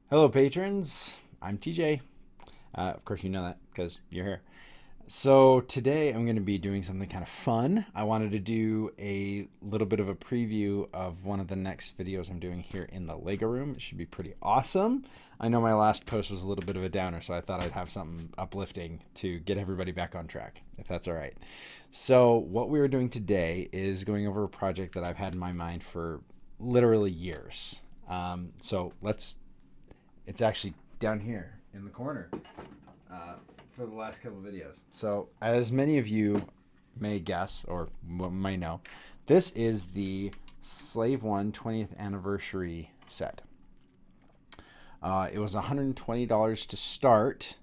Hello, patrons. I'm TJ. Of course, you know that because you're here. So, today I'm going to be doing something kind of fun. I wanted to do a little bit of a preview of one of the next videos I'm doing here in the Lego room. It should be pretty awesome. I know my last post was a little bit of a downer, so I thought I'd have something uplifting to get everybody back on track, if that's all right. So, what we are doing today is going over a project that I've had in my mind for literally years. It's actually down here in the corner for the last couple of videos. So, as many of you may guess or may know, this is the Slave One 20th anniversary set. It was $120 to start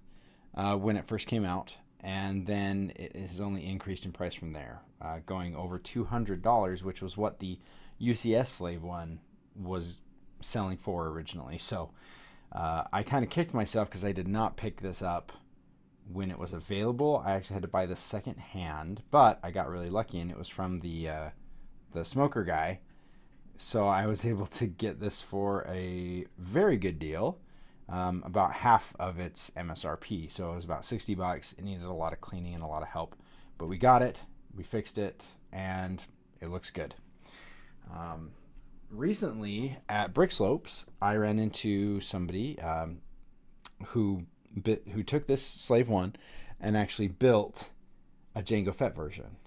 when it first came out, and then it has only increased in price from there, going over $200, which was what the UCS Slave One was selling for originally. So, I kind of kicked myself because I did not pick this up when it was available. I actually had to buy this second hand, but I got really lucky and it was from the smoker guy. So I was able to get this for a very good deal, about half of its MSRP. So it was about $60. It needed a lot of cleaning and a lot of help, but we got it, we fixed it, and it looks good. Recently at Brick Slopes, I ran into somebody who took this Slave One and actually built a Jango Fett version.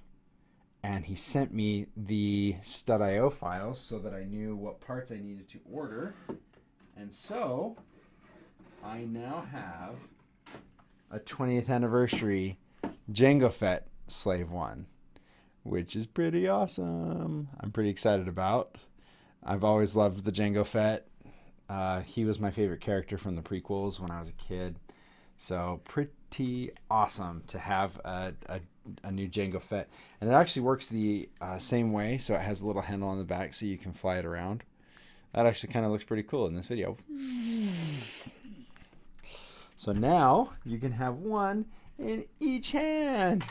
And he sent me the stud.io files so that I knew what parts I needed to order. And so I now have a 20th anniversary Jango Fett Slave One, which is pretty awesome. I'm pretty excited about. I've always loved the Jango Fett. He was my favorite character from the prequels when I was a kid. So pretty awesome to have a new Jango Fett. And it actually works the same way. So it has a little handle on the back so you can fly it around. That actually kind of looks pretty cool in this video. So now you can have one in each hand.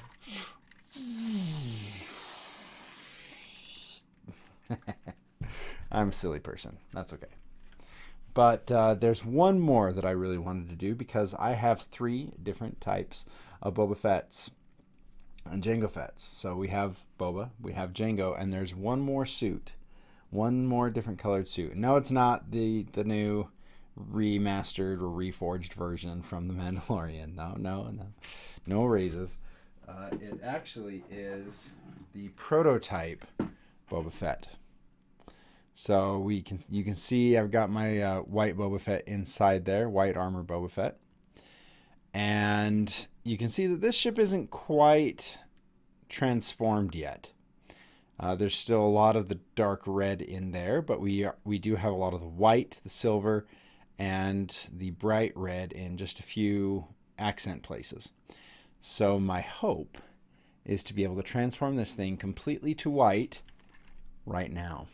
I'm a silly person. That's okay. But there's one more that I really wanted to do because I have 3 different types of Boba Fett's and Jango Fett's. So we have Boba, we have Jango, and there's one more suit, one more different colored suit. No, it's not the new remastered or reforged version from The Mandalorian. No raises. It actually is the prototype Boba Fett. So you can see I've got my white Boba Fett inside there, white armor Boba Fett. And you can see that this ship isn't quite transformed yet. There's still a lot of the dark red in there, but we do have a lot of the white, the silver, and the bright red in just a few accent places. So my hope is to be able to transform this thing completely to white right now.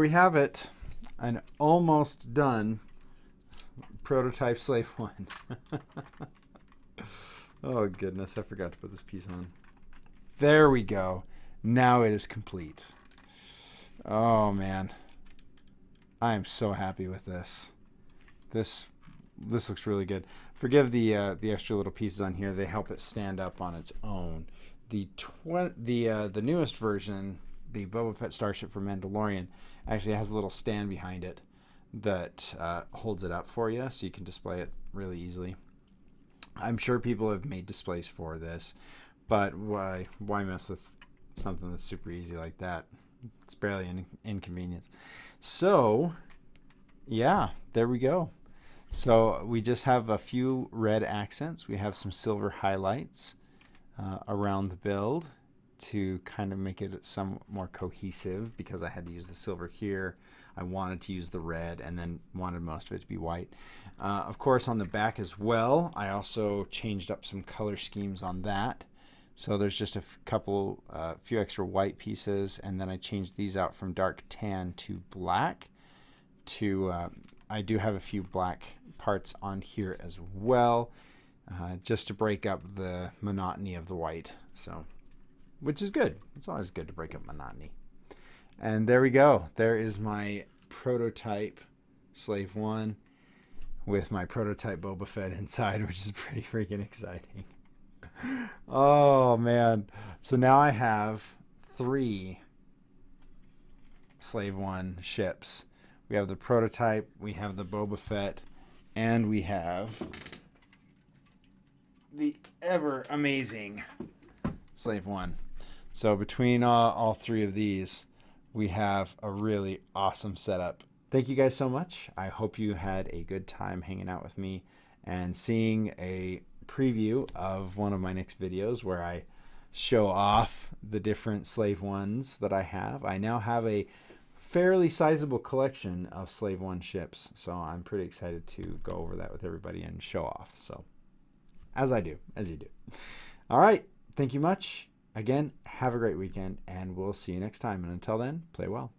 we have it. An almost done prototype Slave 1. Oh, goodness. I forgot to put this piece on. There we go. Now it is complete. Oh, man. I am so happy with this. This looks really good. Forgive the extra little pieces on here. They help it stand up on its own. The newest version, the Boba Fett Starship for Mandalorian, actually has a little stand behind it that holds it up for you, so you can display it really easily. I'm sure people have made displays for this, but why mess with something that's super easy like that? It's barely an inconvenience. So, yeah, there we go. So we just have a few red accents. We have some silver highlights around the build to kind of make it somewhat more cohesive, because I had to use the silver here. I wanted to use the red, and then wanted most of it to be white. Of course, on the back as well, I also changed up some color schemes on that. So there's just a few extra white pieces, and then I changed these out from dark tan to black. I do have a few black parts on here as well, just to break up the monotony of the white. So, which is good. It's always good to break up monotony. And there we go. There is my prototype Slave 1 with my prototype Boba Fett inside, which is pretty freaking exciting. Oh, man. So now I have 3 Slave 1 ships. We have the prototype, we have the Boba Fett, and we have the ever amazing Slave 1. So between all 3 of these, we have a really awesome setup. Thank you guys so much. I hope you had a good time hanging out with me and seeing a preview of one of my next videos where I show off the different Slave 1s that I have. I now have a fairly sizable collection of Slave 1 ships, so I'm pretty excited to go over that with everybody and show off. So, as you do. All right, thank you much. Again, have a great weekend, and we'll see you next time. And until then, play well.